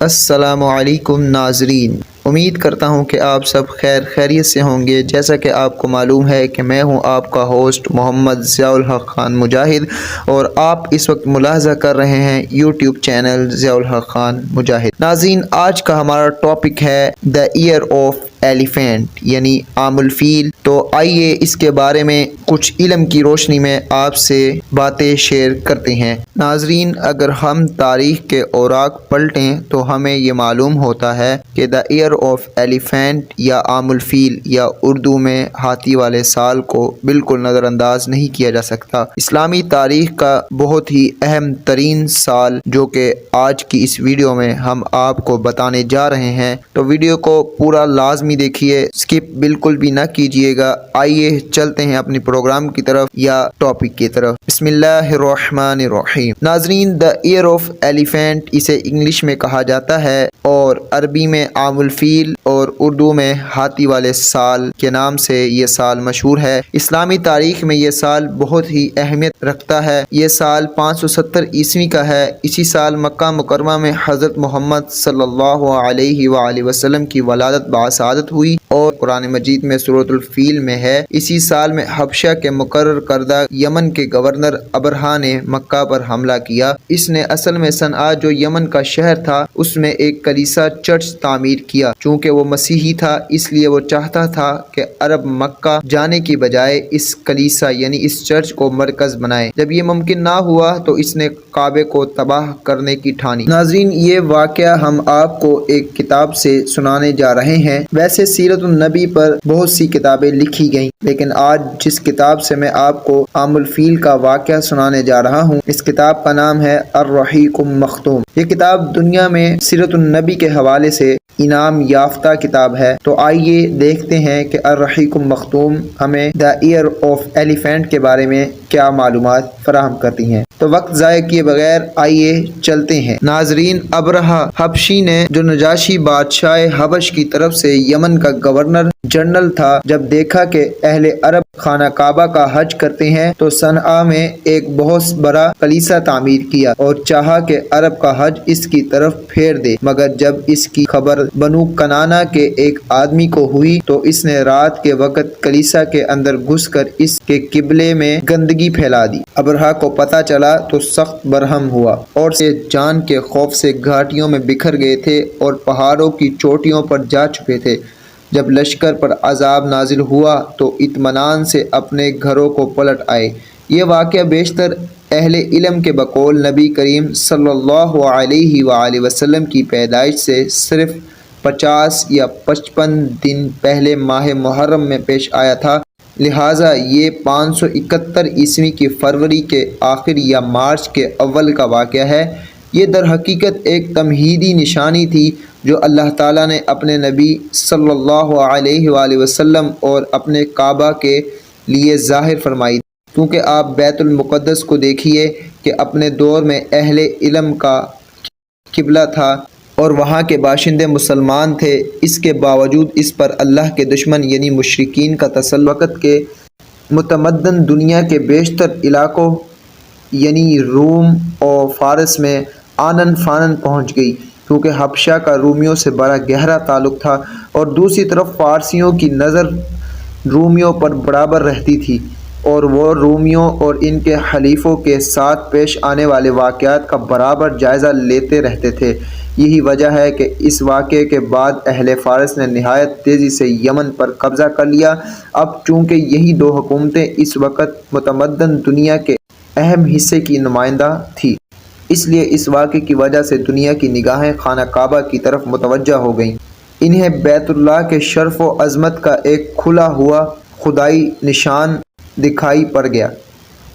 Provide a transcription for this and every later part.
السلام علیکم ناظرین، امید کرتا ہوں کہ آپ سب خیریت سے ہوں گے۔ جیسا کہ آپ کو معلوم ہے کہ میں ہوں آپ کا ہوسٹ محمد ضیاء الحق خان مجاہد، اور آپ اس وقت ملاحظہ کر رہے ہیں یوٹیوب چینل ضیاء الحق خان مجاہد۔ ناظرین، آج کا ہمارا ٹاپک ہے دا ایئر آف ایلیفینٹ یعنی عام الفیل۔ تو آئیے اس کے بارے میں کچھ علم کی روشنی میں آپ سے باتیں شیئر کرتے ہیں۔ ناظرین، اگر ہم تاریخ کے اوراق پلٹیں تو ہمیں یہ معلوم ہوتا ہے کہ دا ایئر آف ایلیفینٹ یا عام الفیل یا اردو میں ہاتھی والے سال کو بالکل نظر انداز نہیں کیا جا سکتا۔ اسلامی تاریخ کا بہت ہی اہم ترین سال جو کہ آج کی اس ویڈیو میں ہم آپ کو بتانے جا رہے ہیں، تو ویڈیو کو پورا لازمی دیکھیے، اسکپ بالکل بھی نہ کیجیے گا۔ آئیے چلتے ہیں اپنی پروگرام کی طرف یا ٹاپک کی طرف۔ بسم اللہ الرحمن الرحیم۔ ناظرین، دا ایئر آف ایلیفینٹ اسے انگلش میں کہا جاتا ہے اور عربی میں عام الفیل اور اردو میں ہاتھی والے سال کے نام سے یہ سال مشہور ہے۔ اسلامی تاریخ میں یہ سال بہت ہی اہمیت رکھتا ہے۔ یہ سال 570 عیسوی کا ہے۔ اسی سال مکہ مکرمہ میں حضرت محمد صلی اللہ علیہ وآلہ وسلم کی ولادت بسعادت ہوئی، اور قرآن مجید میں سورۃ الفیل میں ہے۔ اسی سال میں حبشہ کے مقرر کردہ یمن کے گورنر ابرہہ نے مکہ پر حملہ کیا۔ اس نے اصل میں صنعاء جو یمن کا شہر تھا اس میں ایک کلیسا چرچ تعمیر کیا۔ چونکہ وہ مسیحی تھا اس لیے وہ چاہتا تھا کہ عرب مکہ جانے کی بجائے اس کلیسا یعنی اس چرچ کو مرکز بنائے۔ جب یہ ممکن نہ ہوا تو اس نے کعبے کو تباہ کرنے کی ٹھانی۔ ناظرین، یہ واقعہ ہم آپ کو ایک کتاب سے سنانے جا رہے ہیں۔ ویسے سیرت النبی پر بہت سی کتابیں لکھی گئیں، لیکن آج جس کتاب سے میں آپ کو عام الفیل کا واقعہ سنانے جا رہا ہوں، اس کتاب کا نام ہے الرحیق المختوم۔ یہ کتاب دنیا میں سیرت النبی کے حوالے سے انعام یافتہ کتاب ہے۔ تو آئیے دیکھتے ہیں کہ الرحیق المختوم ہمیں دا ایئر آف ایلیفینٹ کے بارے میں کیا معلومات فراہم کرتی ہیں۔ تو وقت ضائع کیے بغیر آئیے چلتے ہیں۔ ناظرین، ابرہہ حبشی نے جو نجاشی بادشاہ حبش کی طرف سے یمن کا گورنر جنرل تھا، جب دیکھا کہ اہل عرب خانہ کعبہ کا حج کرتے ہیں تو صنعاء میں ایک بہت بڑا کلیسا تعمیر کیا اور چاہا کہ عرب کا حج اس کی طرف پھیر دے۔ مگر جب اس کی خبر بنو کنانا کے ایک آدمی کو ہوئی تو اس نے رات کے وقت کلیسا کے اندر گھس کر اس کے قبلے میں گندگی پھیلا دی۔ ابرہہ کو پتہ چلا تو سخت برہم ہوا اور جان کے خوف سے گھاٹیوں میں بکھر گئے تھے اور پہاڑوں کی چوٹیوں پر جا چھپے تھے۔ جب لشکر پر عذاب نازل ہوا تو اطمینان سے اپنے گھروں کو پلٹ آئے۔ یہ واقعہ بیشتر اہل علم کے بقول نبی کریم صلی اللہ علیہ وآلہ وسلم کی پیدائش سے صرف 50 یا 55 دن پہلے ماہ محرم میں پیش آیا تھا، لہٰذا یہ 571 عیسوی کی فروری کے آخر یا مارچ کے اول کا واقعہ ہے۔ یہ در حقیقت ایک تمہیدی نشانی تھی جو اللہ تعالیٰ نے اپنے نبی صلی اللہ علیہ وآلہ وسلم اور اپنے کعبہ کے لیے ظاہر فرمائی، کیونکہ آپ بیت المقدس کو دیکھیے کہ اپنے دور میں اہل علم کا قبلہ تھا اور وہاں کے باشندے مسلمان تھے۔ اس کے باوجود اس پر اللہ کے دشمن یعنی مشرکین کا تسلط وقت کے متمدن دنیا کے بیشتر علاقوں یعنی روم اور فارس میں آنن فانن پہنچ گئی، کیونکہ حبشہ کا رومیوں سے بڑا گہرا تعلق تھا، اور دوسری طرف فارسیوں کی نظر رومیوں پر برابر رہتی تھی اور وہ رومیوں اور ان کے حلیفوں کے ساتھ پیش آنے والے واقعات کا برابر جائزہ لیتے رہتے تھے۔ یہی وجہ ہے کہ اس واقعے کے بعد اہل فارس نے نہایت تیزی سے یمن پر قبضہ کر لیا۔ اب چونکہ یہی دو حکومتیں اس وقت متمدن دنیا کے اہم حصے کی نمائندہ تھی، اس لیے اس واقعے کی وجہ سے دنیا کی نگاہیں خانہ کعبہ کی طرف متوجہ ہو گئیں۔ انہیں بیت اللہ کے شرف و عظمت کا ایک کھلا ہوا خدائی نشان دکھائی پڑ گیا،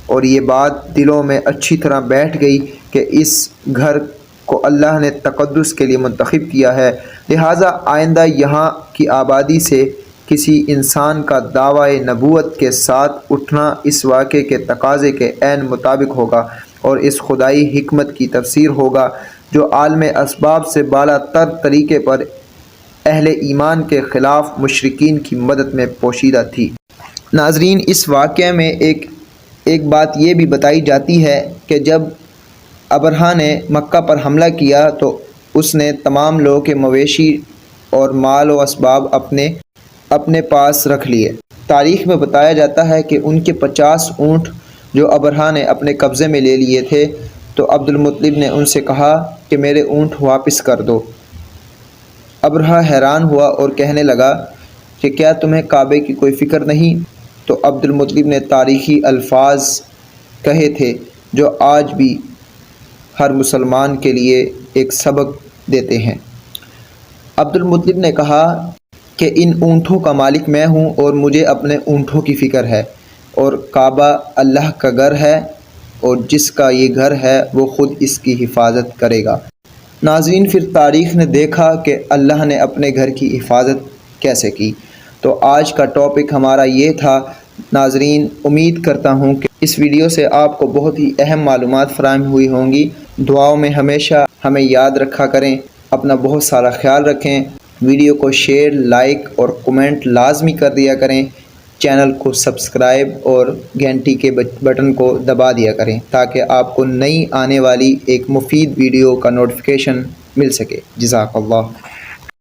اور یہ بات دلوں میں اچھی طرح بیٹھ گئی کہ اس گھر کو اللہ نے تقدس کے لیے منتخب کیا ہے، لہٰذا آئندہ یہاں کی آبادی سے کسی انسان کا دعویٰ نبوت کے ساتھ اٹھنا اس واقعے کے تقاضے کے عین مطابق ہوگا اور اس خدائی حکمت کی تفسیر ہوگا جو عالم اسباب سے بالا تر طریقے پر اہل ایمان کے خلاف مشرکین کی مدد میں پوشیدہ تھی۔ ناظرین، اس واقعے میں ایک بات یہ بھی بتائی جاتی ہے کہ جب ابرہہ نے مکہ پر حملہ کیا تو اس نے تمام لوگوں کے مویشی اور مال و اسباب اپنے پاس رکھ لیے۔ تاریخ میں بتایا جاتا ہے کہ ان کے 50 اونٹ جو ابرہہ نے اپنے قبضے میں لے لیے تھے، تو عبد المطلب نے ان سے کہا کہ میرے اونٹ واپس کر دو۔ ابرہہ حیران ہوا اور کہنے لگا کہ کیا تمہیں کعبے کی کوئی فکر نہیں؟ تو عبد المطلب نے تاریخی الفاظ کہے تھے جو آج بھی ہر مسلمان کے لیے ایک سبق دیتے ہیں۔ عبد المطلب نے کہا کہ ان اونٹوں کا مالک میں ہوں اور مجھے اپنے اونٹوں کی فکر ہے، اور کعبہ اللہ کا گھر ہے، اور جس کا یہ گھر ہے وہ خود اس کی حفاظت کرے گا۔ ناظرین، پھر تاریخ نے دیکھا کہ اللہ نے اپنے گھر کی حفاظت کیسے کی۔ تو آج کا ٹاپک ہمارا یہ تھا۔ ناظرین، امید کرتا ہوں کہ اس ویڈیو سے آپ کو بہت ہی اہم معلومات فراہم ہوئی ہوں گی۔ دعاؤں میں ہمیشہ ہمیں یاد رکھا کریں، اپنا بہت سارا خیال رکھیں۔ ویڈیو کو شیئر، لائک اور کمنٹ لازمی کر دیا کریں۔ چینل کو سبسکرائب اور گھنٹی کے بٹن کو دبا دیا کریں تاکہ آپ کو نئی آنے والی ایک مفید ویڈیو کا نوٹیفیکیشن مل سکے۔ جزاک اللہ۔